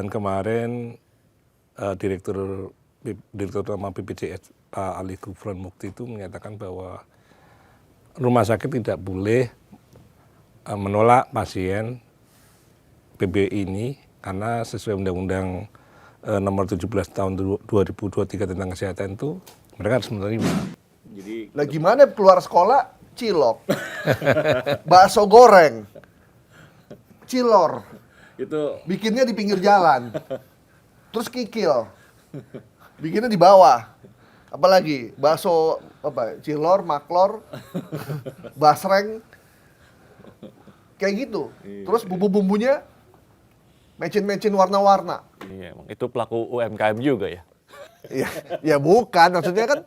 Dan kemarin Direktur Utama BPJS Pak Ali Gufron Mukti itu menyatakan bahwa rumah sakit tidak boleh menolak pasien PBI ini karena sesuai Undang-Undang nomor 17 tahun 2023 tentang kesehatan itu mereka harus menerima. Jadi Lah gimana keluar sekolah cilok, bakso goreng, cilor, itu bikinnya di pinggir jalan, terus kikil, bikinnya di bawah, apalagi bakso apa, cilor, maklor, basreng, kayak gitu. Terus bumbu-bumbunya mecin-mecin warna-warna. iya, emang itu pelaku UMKM juga ya. Ya, ya bukan, maksudnya kan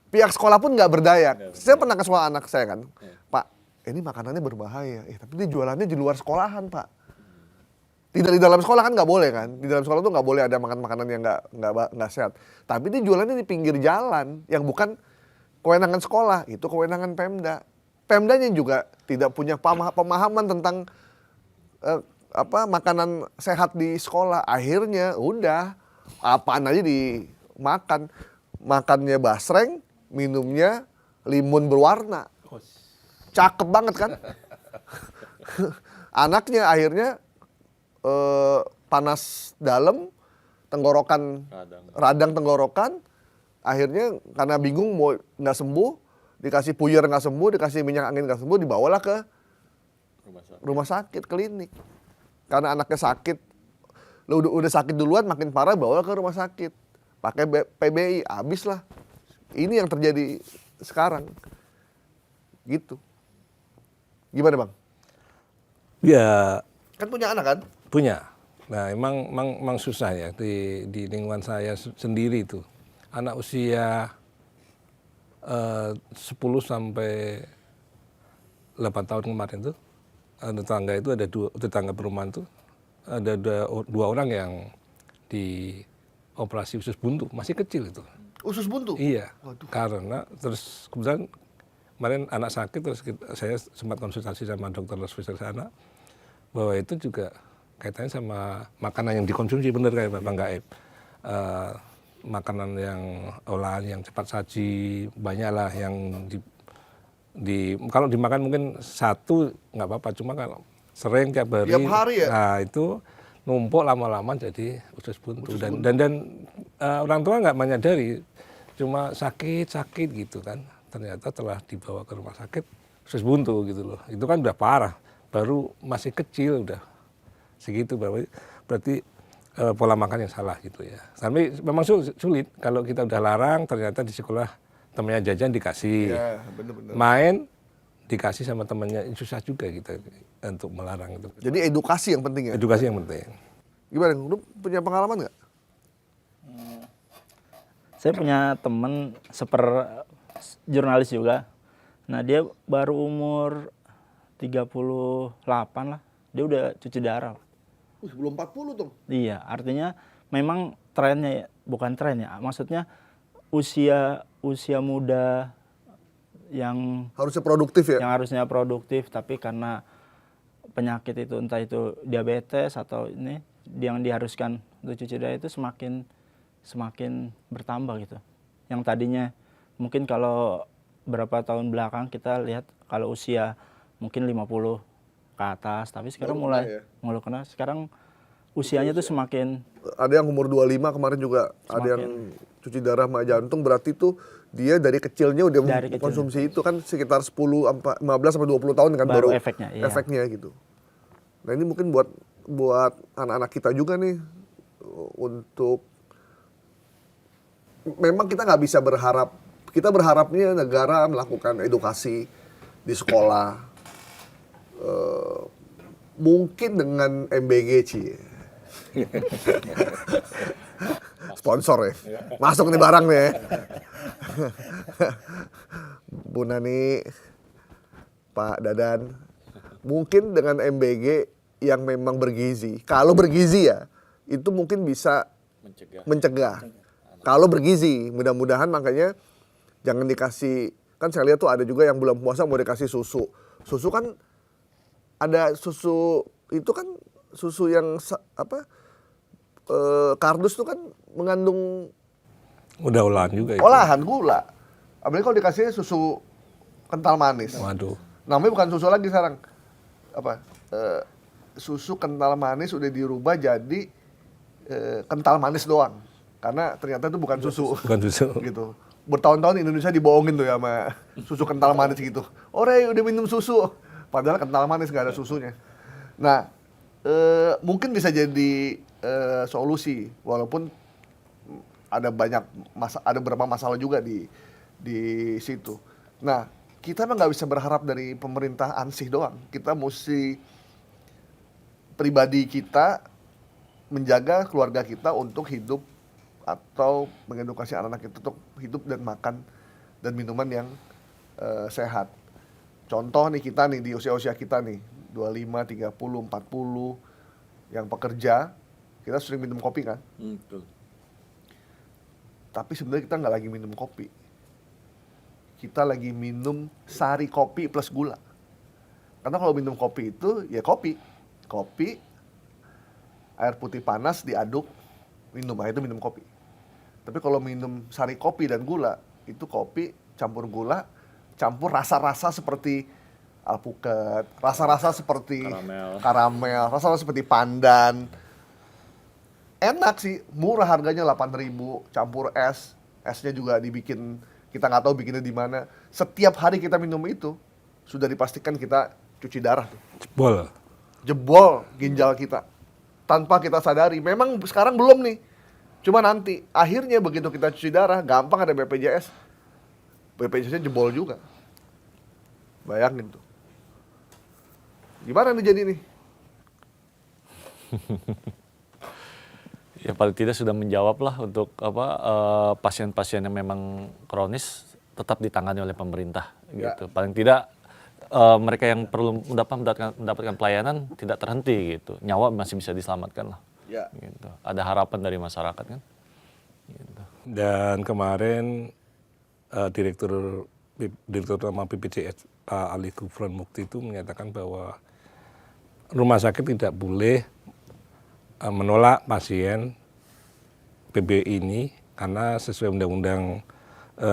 pihak sekolah pun nggak berdaya. Saya pernah ke sekolah anak saya kan, Pak, ini makanannya berbahaya. Tapi dia jualannya di luar sekolahan, Pak. Tidak di dalam sekolah kan nggak boleh kan? Di dalam sekolah tuh nggak boleh ada makan-makanan yang nggak sehat. Tapi dia jualannya di pinggir jalan, yang bukan kewenangan sekolah, itu kewenangan Pemda. Pemdanya juga tidak punya pemahaman tentang makanan sehat di sekolah. Akhirnya udah apaan aja dimakan. Makannya basreng, minumnya limun berwarna. Cakep banget kan? Anaknya akhirnya panas dalam, tenggorokan, radang tenggorokan. Akhirnya karena bingung mau nggak sembuh, dikasih puyer nggak sembuh, dikasih minyak angin nggak sembuh, dibawalah ke rumah sakit, klinik. Karena anaknya sakit, udah sakit duluan, makin parah bawa ke rumah sakit. Pakai PBI, habis lah. Ini yang terjadi sekarang. Gitu. Gimana Bang? Ya. Kan punya anak kan? Punya. Nah emang susah ya di lingkungan saya sendiri itu. Anak usia 10 sampai 8 tahun kemarin tuh, tetangga itu ada tetangga perumahan tuh, ada dua orang yang di operasi usus buntu, masih kecil itu. Usus buntu? Iya. Waduh. Karena terus kemudian kemarin anak sakit, terus saya sempat konsultasi sama dokter spesialis anak bahwa itu juga kaitannya sama makanan yang dikonsumsi, bener kayak Bapak Gaib. Makanan yang olahan yang cepat saji, banyaklah yang kalau dimakan mungkin satu nggak apa-apa, cuma kalau sering tiap hari. Tiap hari ya? Nah itu numpuk lama-lama jadi usus buntu. Dan orang tua nggak menyadari, cuma sakit gitu kan. Ternyata telah dibawa ke rumah sakit usus buntu gitu loh. Itu kan udah parah, baru masih kecil udah segitu, berarti pola makan yang salah gitu ya. Tapi memang sulit kalau kita udah larang, ternyata di sekolah temannya jajan dikasih, ya, bener-bener. main dikasih sama temannya, susah juga kita untuk melarang itu. Jadi edukasi yang penting ya? Edukasi yang penting. Gimana? Lu punya pengalaman nggak? Saya punya teman jurnalis juga. Nah dia baru umur 38 lah, dia udah cuci darah. Belum 40 dong? Iya, artinya memang trennya, bukan trennya, maksudnya usia muda yang harusnya produktif ya? Yang harusnya produktif, tapi karena penyakit itu, entah itu diabetes atau ini, yang diharuskan untuk cuci darah itu semakin bertambah gitu. Yang tadinya mungkin kalau berapa tahun belakang kita lihat kalau usia mungkin 50 ke atas, tapi sekarang mulai kena, sekarang usianya tuh semakin. Ada yang umur 25 kemarin juga, ada yang cuci darah sama jantung, berarti tuh dia dari kecilnya udah konsumsi itu kan sekitar 15 sampai 20 tahun kan baru efeknya, iya. Efeknya gitu. Nah ini mungkin buat anak-anak kita juga nih, untuk memang kita nggak bisa berharap, kita berharapnya negara melakukan edukasi di sekolah, mungkin dengan MBG sponsor ya, masuk nih barang nih. Bu Nani, Pak Dadan, mungkin dengan MBG yang memang bergizi, kalau bergizi ya, itu mungkin bisa mencegah. Kalau bergizi, mudah-mudahan, makanya jangan dikasih, kan saya lihat tuh ada juga yang bulan puasa mau dikasih susu. Susu kan ada susu, itu kan susu yang kardus tuh kan mengandung Udah olahan juga itu. olahan gula. Apalagi kalau dikasih susu kental manis. Waduh. Namanya bukan susu lagi sekarang. Apa? Susu kental manis udah dirubah jadi kental manis doang. Karena ternyata itu bukan susu. Bukan susu. Gitu. Bertahun-tahun Indonesia dibohongin tuh ya sama susu kental manis gitu. Ore udah minum susu. Padahal kental manis nggak ada susunya. Nah, mungkin bisa jadi solusi walaupun ada beberapa masalah juga di situ. Nah, kita mah nggak bisa berharap dari pemerintah ansih doang. Kita mesti pribadi kita menjaga keluarga kita untuk hidup atau mengedukasi anak-anak kita untuk hidup dan makan dan minuman yang sehat. Contoh nih kita nih di usia-usia kita nih 25, 30, 40 yang pekerja, kita sering minum kopi kan? Betul. Tapi sebenarnya kita nggak lagi minum kopi. Kita lagi minum sari kopi plus gula. Karena kalau minum kopi itu ya kopi, air putih panas diaduk, minum, itu minum kopi. Tapi kalau minum sari kopi dan gula, itu kopi campur gula, campur rasa-rasa seperti alpukat, rasa-rasa seperti karamel, rasa-rasa seperti pandan. Enak sih, murah harganya 8.000, campur es, esnya juga dibikin, kita nggak tahu bikinnya di mana. Setiap hari kita minum itu, sudah dipastikan kita cuci darah tuh. Jebol ginjal kita. Tanpa kita sadari, memang sekarang belum nih. Cuma nanti, akhirnya begitu kita cuci darah, gampang ada BPJS. BPJS-nya jebol juga. Bayangin tuh. Gimana nih jadi nih? Ya paling tidak sudah menjawab lah untuk pasien-pasien yang memang kronis tetap ditangani oleh pemerintah gitu. Paling tidak mereka yang perlu mendapatkan pelayanan tidak terhenti gitu. Nyawa masih bisa diselamatkan lah. Ya. Gitu. Ada harapan dari masyarakat kan. Gitu. Dan kemarin Direktur Utama BPJS Pak Ali Gufron Mukti itu menyatakan bahwa rumah sakit tidak boleh menolak pasien PBI ini karena sesuai Undang-Undang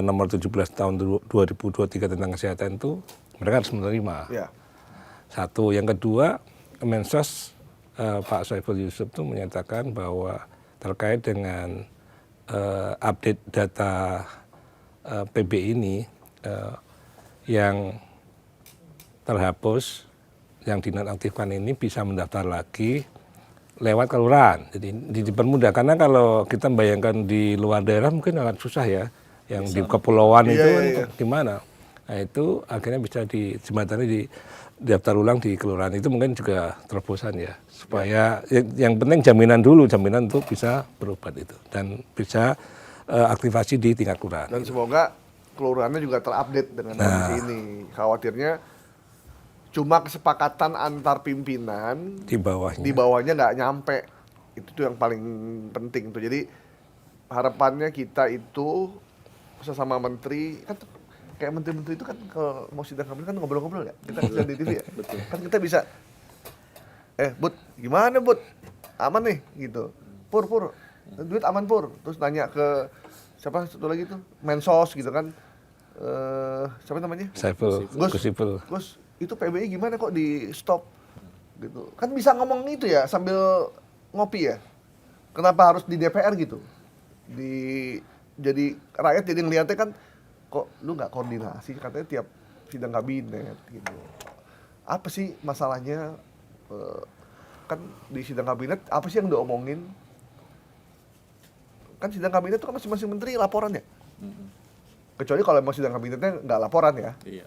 nomor 17 tahun 2023 tentang kesehatan itu mereka harus menerima. Ya. Satu, yang kedua, Kemensos Pak Saiful Yusuf itu menyatakan bahwa terkait dengan update data PBI ini yang terhapus, yang dinonaktifkan ini bisa mendaftar lagi lewat kelurahan. Jadi dipermudah, karena kalau kita bayangkan di luar daerah mungkin agak susah ya, yang di kepulauan itu gimana. Nah itu akhirnya bisa dijembatani di daftar ulang di kelurahan, itu mungkin juga terobosan ya, supaya yang penting jaminan dulu, jaminan untuk bisa berobat itu dan bisa aktivasi di tingkat kelurahan. Dan semoga kelurahannya juga terupdate dengan kondisi ini. Khawatirnya cuma kesepakatan antar pimpinan Di bawahnya nggak nyampe. Itu tuh yang paling penting tuh. Jadi harapannya kita itu sesama menteri, kan kayak menteri-menteri itu kan kalau mau sidang kabinet kan ngobrol-ngobrol ya. Kita bisa di TV ya. Betul. Kan kita bisa Bud, gimana Bud? Aman nih gitu. Pur, duit aman Pur. Terus nanya ke siapa satu lagi tuh? Mensos gitu kan. Siapa namanya? Saiful, Gus, itu PBI gimana kok di stop gitu. Kan bisa ngomong itu ya sambil ngopi ya. Kenapa harus di DPR gitu? Jadi rakyat jadi ngeliatnya kan kok lu nggak koordinasi, katanya tiap sidang kabinet gitu. Apa sih masalahnya? Kan di sidang kabinet apa sih yang diomongin? Kan sidang kabinet itu kan masing-masing menteri laporan ya. Kecuali kalau emang sidang kabinetnya nggak laporan ya. Iya.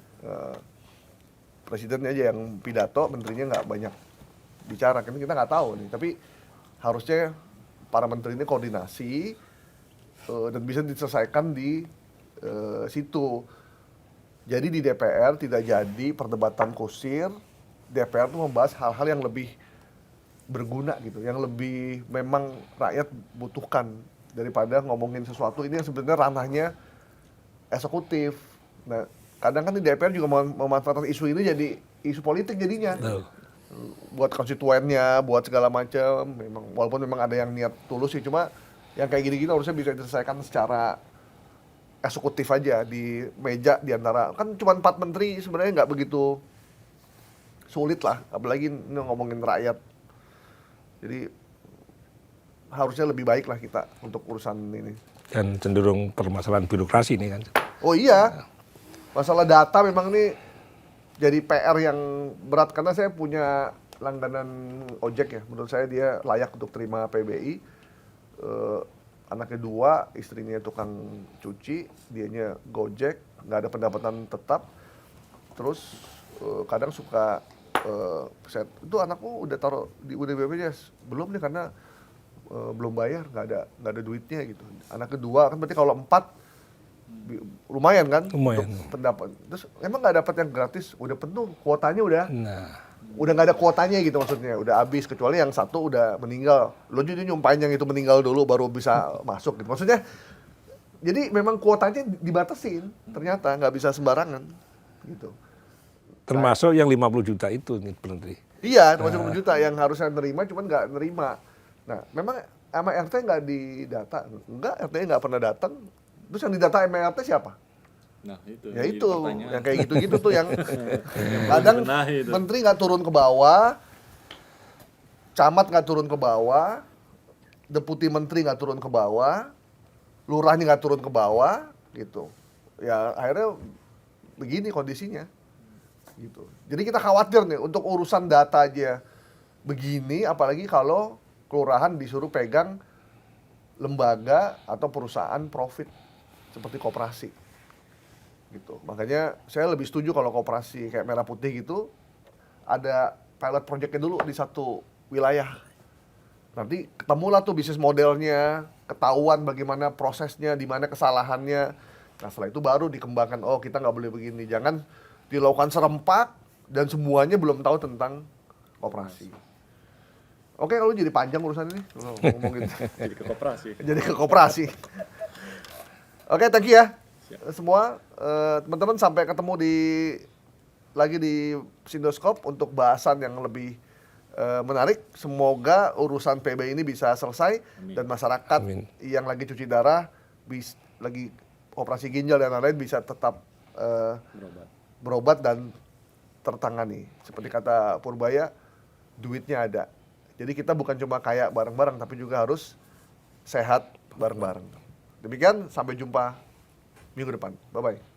Presidennya aja yang pidato, menterinya nggak banyak bicara, kan kita nggak tahu nih. Tapi harusnya para menteri ini koordinasi dan bisa diselesaikan di situ. Jadi di DPR tidak jadi perdebatan kusir. DPR tuh membahas hal-hal yang lebih berguna gitu, yang lebih memang rakyat butuhkan daripada ngomongin sesuatu ini yang sebenarnya ranahnya eksekutif. Nah, kadang kan di DPR juga memanfaatkan isu ini jadi isu politik jadinya. buat konstituennya, buat segala macam. Memang walaupun memang ada yang niat tulus sih, cuma yang kayak gini-gini harusnya bisa diselesaikan secara eksekutif aja di meja di antara, kan cuma 4 menteri sebenarnya nggak begitu sulit lah, apalagi ini ngomongin rakyat. Jadi harusnya lebih baik lah kita untuk urusan ini. Dan cenderung permasalahan birokrasi ini kan. Oh iya, masalah data memang ini jadi PR yang berat, karena saya punya langganan ojek ya, menurut saya dia layak untuk terima PBI. Anaknya 2, istrinya tukang cuci, dianya Gojek, nggak ada pendapatan tetap. Terus kadang suka set, itu anakku udah taruh di BPJS, belum nih karena belum bayar, nggak ada duitnya gitu. Anak kedua kan berarti kalau 4 lumayan kan Lumayan. untuk pendapat. Terus emang nggak dapat yang gratis, udah penuh kuotanya udah Nah, nggak ada kuotanya gitu, maksudnya udah habis, kecuali yang satu udah meninggal. Lo jadi nyumpain yang itu meninggal dulu baru bisa masuk gitu. Maksudnya jadi memang kuotanya dibatasin, ternyata nggak bisa sembarangan gitu. termasuk yang 50 juta itu nih Menteri. Iya, termasuk 10 juta yang harusnya nerima, cuman nggak nerima. Nah, memang sama RT nggak didata, nggak, RT nggak pernah datang. Terus yang didata MRT siapa? Nah, itu. Ya itu, yang kayak gitu-gitu tuh yang kadang Dibenahi itu. menteri nggak turun ke bawah, camat nggak turun ke bawah, deputi menteri nggak turun ke bawah, lurahnya nggak turun ke bawah, gitu. Ya akhirnya begini kondisinya, gitu. Jadi kita khawatir nih untuk urusan data aja begini, apalagi kalau kelurahan disuruh pegang lembaga atau perusahaan profit seperti koperasi. Gitu. Makanya saya lebih setuju kalau koperasi kayak Merah Putih gitu ada pilot projectnya dulu di satu wilayah. Nanti ketemulah tuh bisnis modelnya, ketahuan bagaimana prosesnya, di mana kesalahannya. Nah setelah itu baru dikembangkan, oh kita nggak boleh begini. Jangan dilakukan serempak dan semuanya belum tahu tentang koperasi. Oke, kalau jadi panjang urusan ini ngomongin. Jadi ke koperasi. Jadi ke koperasi. Oke, thank you ya. Semua teman-teman, sampai ketemu lagi di Sindoskop untuk bahasan yang lebih menarik. Semoga urusan PB ini bisa selesai. Amin. Dan masyarakat Amin. yang lagi cuci darah, lagi operasi ginjal dan lain-lain bisa tetap berobat dan tertangani. Seperti kata Purbaya, duitnya ada. Jadi kita bukan cuma kaya bareng-bareng, tapi juga harus sehat bareng-bareng. Demikian, sampai jumpa minggu depan. Bye-bye.